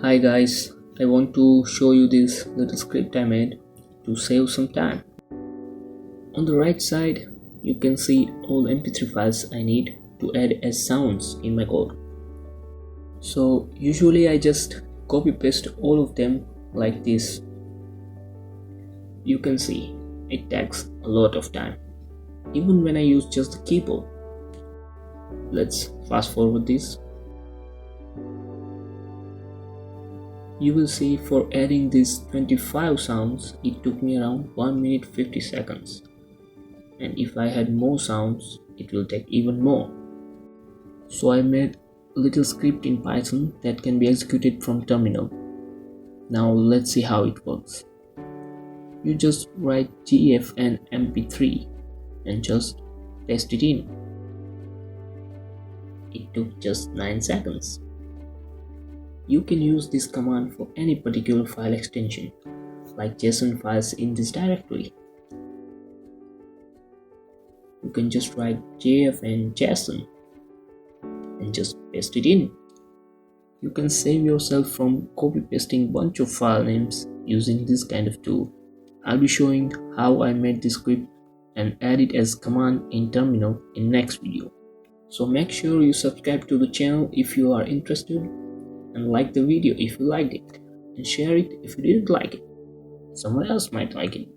Hi guys, I want to show you this little script I made to save some time. On the right side, you can see all mp3 files I need to add as sounds in my code. So usually I just copy paste all of them like this. You can see it takes a lot of time, even when I use just the keyboard. Let's fast forward this. You will see for adding these 25 sounds, it took me around 1 minute 50 seconds. And if I had more sounds, it will take even more. So I made a little script in Python that can be executed from terminal. Now let's see how it works. You just write gf and mp3 and just paste it in. It took just 9 seconds. You can use this command for any particular file extension, like JSON files in this directory. You can just write JF and JSON and just paste it in. You can save yourself from copy pasting bunch of file names using this kind of tool. I'll be showing how I made this script and add it as command in terminal in next video. So make sure you subscribe to the channel if you are interested, and like the video if you liked it, and share it if you didn't like it. Someone else might like it,